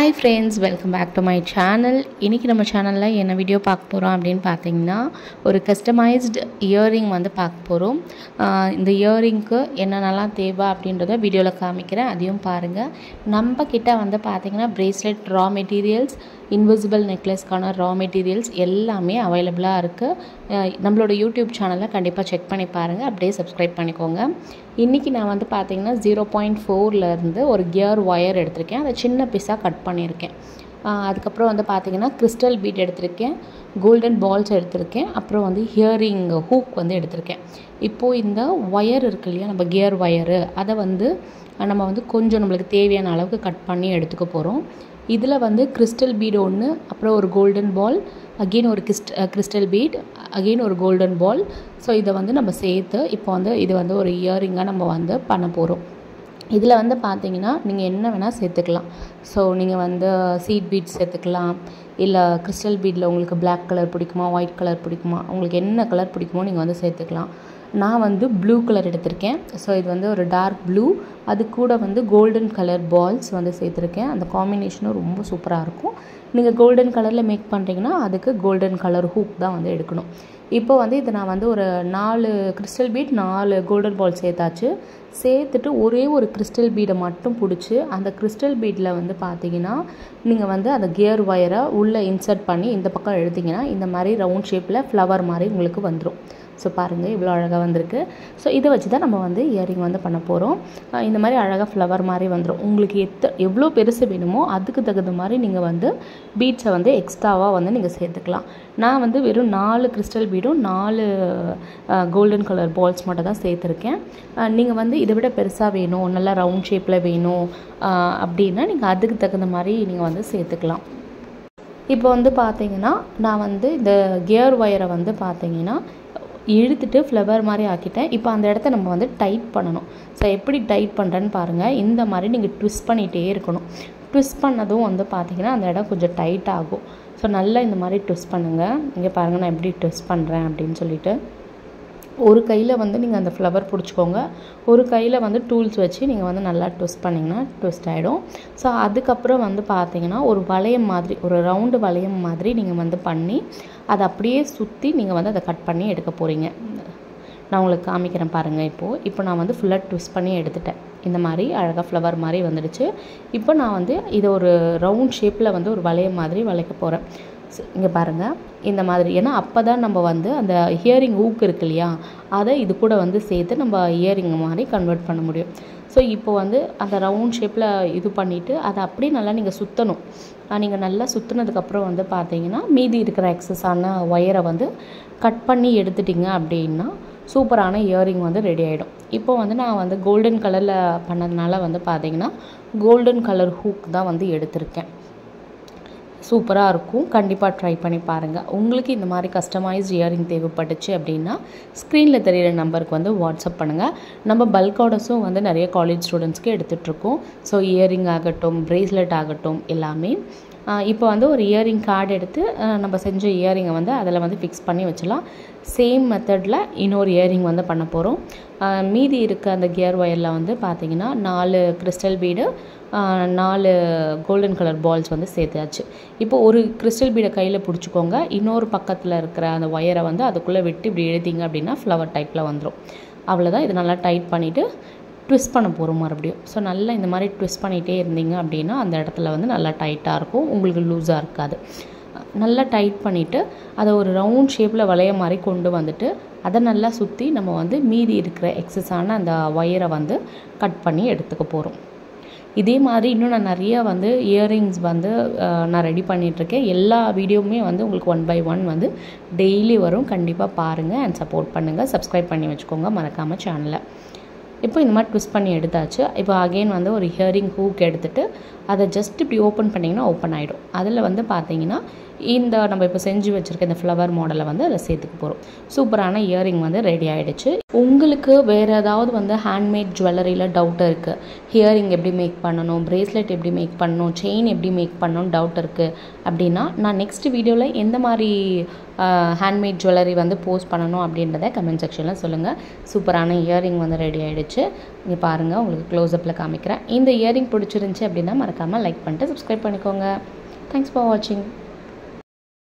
Hi friends, welcome back to my channel. இன்னைக்கு நம்ம சேனல்ல என்ன வீடியோ பார்க்க போறோம் அப்படினு பாத்தீங்கன்னா ஒரு கஸ்டமைஸ்ட் இயரிங் வந்து பார்க்க போறோம். இந்த இயரிங்க்கு என்னென்னலாம் தேவை அப்படின்றத வீடியோல காமிக்கிறேன். அதையும் பாருங்க. நம்ம கிட்ட வந்து பாத்தீங்கன்னா bracelet raw materials, invisible necklaceக்கான raw materials எல்லாமே அவேலபிளா இருக்கு. நம்மளோட YouTube சேனலை கண்டிப்பா செக் பண்ணி பாருங்க. அப்படியே சப்ஸ்கிரைப் பண்ணிக்கோங்க. இன்னைக்கு நான் வந்து பாத்தீங்கன்னா 0.4 ல இருந்து ஒரு கியர் வயர் எடுத்துர்க்கேன். அத சின்ன பீஸா கட் பண்ணியிருக்கேன். அதுக்கு அப்புறம் வந்து பாத்தீங்கன்னா கிறிஸ்டல் பீட் எடுத்துர்க்கேன், கோல்டன் பால்ஸ் எடுத்துர்க்கேன், அப்புறம் வந்து ஹியரிங் ஹூக் வந்து எடுத்துர்க்கேன். இப்போ இந்த வயர் இருக்கு இல்லையா, நம்ம கியர் வயர் அத வந்து நம்ம வந்து கொஞ்சம் நமக்கு தேவையான அளவுக்கு கட் பண்ணி எடுத்துக்க போறோம். இதுல வந்து கிறிஸ்டல் பீட் ஒன்னு, அப்புறம் ஒரு கோல்டன் பால், அகைன் ஒரு கிறிஸ்டல் பீட், அகைன் ஒரு கோல்டன் பால். சோ இத வந்து நம்ம சேர்த்து இப்போ வந்து இது வந்து ஒரு இயரிங்கா நம்ம வந்து பண்ண போறோம். இதுல வந்து பாத்தீங்கன்னா நீங்க என்ன வேணா சேர்த்துக்கலாம். சோ நீங்க வந்து சீட் பீட்ஸ் சேர்த்துக்கலாம், இல்ல கிறிஸ்டல் பீட்ல உங்களுக்கு Black கலர் பிடிக்குமா, ஒயிட் கலர் பிடிக்குமா, உங்களுக்கு என்ன கலர் பிடிக்குமோ நீங்க வந்து சேர்த்துக்கலாம். நான் வந்து ப்ளூ கலர் எடுத்துர்க்கேன். சோ இது வந்து ஒரு டார்க் ப்ளூ, அது கூட வந்து கோல்டன் கலர் பால்ஸ் வந்து சேர்த்துர்க்கேன். அந்த காம்பினேஷனும் ரொம்ப சூப்பரா இருக்கும். நீங்க கோல்டன் கலர்ல மேக் பண்றீங்கன்னா அதுக்கு கோல்டன் கலர் ஹூக் தான் வந்து எடுக்கணும். இப்போ வந்து இது நான் வந்து ஒரு 4 கிறிஸ்டல் பீட் 4 கோல்டன் பால் சேர்த்தாச்சு. சேர்த்துட்டு ஒரே ஒரு கிறிஸ்டல் பீடை மட்டும் பிடிச்சி அந்த கிறிஸ்டல் பீட்ல வந்து பாத்தீங்கன்னா நீங்க வந்து அந்த கியர் வயரை உள்ள இன்சர்ட் பண்ணி இந்த பக்கம் எடுத்தீங்கன்னா இந்த மாதிரி ரவுண்ட் ஷேப்ல ஃப்ளவர் மாதிரி உங்களுக்கு வந்துரும். சோ பாருங்க இவ்வளவு அழகா வந்திருக்கு. சோ இத வச்சு தான் நம்ம வந்து இயரிங் வந்து பண்ண போறோம். இந்த மாதிரி அழகா ஃப்ளவர் மாதிரி வந்துரும். உங்களுக்கு எவ்வளவு பெருசு வேணுமோ அதுக்கு தகுந்த மாதிரி நீங்க வந்து பீட்ஸை வந்து எக்ஸ்ட்ராவா வந்து நீங்க சேர்த்துக்கலாம். நான் வந்து வெறும் 4 கிறிஸ்டல் பீடும் 4 கோல்டன் கலர் பால்ஸ் மட்டும் தான் சேர்த்திருக்கேன். நீங்க வந்து இதை விட பெருசா வேணும், நல்ல ரவுண்ட் ஷேப்ல வேணும் அப்படினா நீங்க அதுக்கு தகுந்த மாதிரி நீங்க வந்து சேர்த்துக்கலாம். இப்போ வந்து பாத்தீங்கன்னா நான் வந்து இந்த கியர் வயரை வந்து பாத்தீங்கன்னா இழுத்துட்டு ஃப்ளவர் மாதிரி ஆக்கிட்டேன். இப்போ அந்த இடத்தை நம்ம வந்து டைட் பண்ணனும். சோ எப்படி டைட் பண்றேன்னு பாருங்க. இந்த மாதிரி நீங்க ட்விஸ்ட் பண்ணிட்டே இருக்கணும். ட்விஸ்ட் பண்ணதும் வந்து பாத்தீங்கன்னா அந்த இடம் கொஞ்சம் டைட் ஆகும். சோ நல்லா இந்த மாதிரி ட்விஸ்ட் பண்ணுங்க. இங்க பாருங்க நான் எப்படி ட்விஸ்ட் பண்றேன் அப்படினு சொல்லிட்டு. ஒரு கையில வந்து நீங்க அந்த ஃப்ளவர் புடிச்சுக்கோங்க. ஒரு கையில வந்து டூல்ஸ் வச்சு நீங்க வந்து நல்லா ட்விஸ்ட் பண்ணீங்கன்னா ட்விஸ்ட் ஆயிடும். சோ அதுக்கு அப்புறம் வந்து பாத்தீங்கன்னா ஒரு வளையம் மாதிரி, ஒரு ரவுண்ட் வளையம் மாதிரி நீங்க வந்து பண்ணி அத அப்படியே சுத்தி நீங்க வந்து அத கட் பண்ணி எடுக்க போறீங்க. நான் உங்களுக்கு காமிக்கிறேன் பாருங்க. இப்போ நான் வந்து ஃபுல்லா ட்விஸ்ட் பண்ணி எடுத்துட்டேன். இந்த மாதிரி அழகா ஃப்ளவர் மாதிரி வந்துடுச்சு. இப்போ நான் வந்து இத ஒரு ரவுண்ட் ஷேப்ல வந்து ஒரு வளையம் மாதிரி வளைக்க போறேன். இங்க பாருங்க இந்த மாதிரி. ஏன்னா அப்பதான் நம்ம வந்து அந்த ஹியரிங் ஹூக் இருக்கு இல்லையா, அதை இது கூட வந்து சேர்த்து நம்ம இயரிங் மாதிரி கன்வெர்ட் பண்ண முடியும். சோ இப்போ வந்து அந்த ரவுண்ட் ஷேப்ல இது பண்ணிட்டு அதை அப்படியே நல்லா நீங்க சுத்தணும். நீங்க நல்லா சுத்துனதுக்கு அப்புறம் வந்து பாத்தீங்கன்னா மீதி இருக்கிற எக்ஸஸான வயரை வந்து கட் பண்ணி எடுத்துட்டீங்க அப்படின்னா சூப்பரான இயரிங் வந்து ரெடி ஆயிடும். இப்போ வந்து நான் வந்து கோல்டன் கலர்ல பண்ணதுனால வந்து பாத்தீங்கன்னா கோல்டன் கலர் ஹூக் தான் வந்து எடுத்துர்க்கேன். சூப்பரா இருக்கும். கண்டிப்பா ட்ரை பண்ணி பாருங்க. உங்களுக்கு இந்த மாதிரி கஸ்டமைஸ்ட் இயரிங் தேவைப்பட்டுச்சு அப்படினா ஸ்கிரீன்ல தெரியுற நம்பருக்கு வந்து வாட்ஸ்அப் பண்ணுங்க. நம்ம பல்க் ஆர்டர்ஸும் வந்து நிறைய காலேஜ் ஸ்டூடண்ட்ஸ்க்கு எடுத்துட்டு இருக்கோம். சோ இயரிங் ஆகட்டும், பிரேஸ்லெட் ஆகட்டும் எல்லாமே. இப்போ வந்து ஒரு இயரிங் கார்டு எடுத்து நம்ம செஞ்ச இயரிங்கை வந்து அதில் வந்து ஃபிக்ஸ் பண்ணி வச்சலாம். சேம் மெத்தட்ல இன்னொரு இயரிங் வந்து பண்ண போறோம். மீதி இருக்க அந்த கியர் வயர்ல வந்து பாத்தீங்கன்னா 4 crystal bead 4 golden colour balls வந்து சேர்த்தாச்சு. இப்போ ஒரு கிறிஸ்டல் பீடை கையில பிடிச்சுக்கோங்க. இன்னொரு பக்கத்துல இருக்கிற அந்த வயரை வந்து அதுக்குள்ள விட்டு இப்படி இழுத்தீங்க அப்படினா ஃப்ளவர் டைப்ல வந்துரும். அவ்வளவுதான். இது நல்லா டைட் பண்ணிட்டு ட்விஸ்ட் பண்ண போறோம் மறுபடியும். சோ நல்லா இந்த மாதிரி ட்விஸ்ட் பண்ணிட்டே இருந்தீங்க அப்படினா அந்த இடத்துல வந்து நல்லா டைட்டா இருக்கும். உங்களுக்கு லூஸா இருக்காது. நல்லா டைட் பண்ணிட்டு அதை ஒரு ரவுண்ட் ஷேப்ல வளைய மாதிரி கொண்டு வந்துட்டு அதை நல்லா சுத்தி நம்ம வந்து மீதி இருக்கிற எக்ஸஸான அந்த வயரை வந்து கட் பண்ணி எடுத்துக்க போறோம். இதே மாதிரி இன்னும் நான் நிறைய வந்து இயரிங்ஸ் வந்து நான் ரெடி பண்ணிட்டு இருக்கேன். எல்லா வீடியோவுமே வந்து உங்களுக்கு 1 by 1 வந்து டெய்லி வரும். கண்டிப்பா பாருங்க and சப்போர்ட் பண்ணுங்க. சப்ஸ்கிரைப் பண்ணி வச்சுக்கோங்க மறக்காம சேனலை. இப்போ இந்த மாதிரி ட்விஸ்ட் பண்ணி எடுத்தாச்சு. இப்போ அகைன் வந்து ஒரு ஹியரிங் ஹூக் எடுத்துட்டு அதை ஜஸ்ட் இப்படி ஓப்பன் பண்ணீங்கன்னா ஓப்பன் ஆயிடும். அதில் வந்து பாத்தீங்கன்னா இந்த நம்ம இப்போ செஞ்சு வச்சிருக்க இந்த ஃப்ளவர் மாடலை வந்து அதில் சேர்த்துக்க போறோம். சூப்பரான இயரிங் வந்து ரெடி ஆயிடுச்சு. உங்களுக்கு வேற ஏதாவது வந்து ஹேண்ட்மேட் ஜுவல்லரியில டவுட் இருக்கு, ஹியரிங் எப்படி மேக் பண்ணணும், பிரேஸ்லெட் எப்படி மேக் பண்ணணும், செயின் எப்படி மேக் பண்ணணும் டவுட் இருக்கு அப்படின்னா நான் நெக்ஸ்ட் வீடியோல எந்த மாதிரி ஹேண்ட்மேட் ஜுவல்லரி வந்து போஸ்ட் பண்ணணும் அப்படின்றத கமெண்ட் செக்ஷன்ல சொல்லுங்க. சூப்பரான இயரிங் வந்து ரெடி ஆயிடுச்சு. இங்க பாருங்க உங்களுக்கு க்ளோஸ் அப்ல காமிக்கிறேன். இந்த இயரிங் பிடிச்சிருந்துச்சு அப்படின்னா மறக்காமல் லைக் பண்ணிட்டு சப்ஸ்கிரைப் பண்ணிக்கோங்க. தேங்க்ஸ் ஃபார் வாட்சிங்.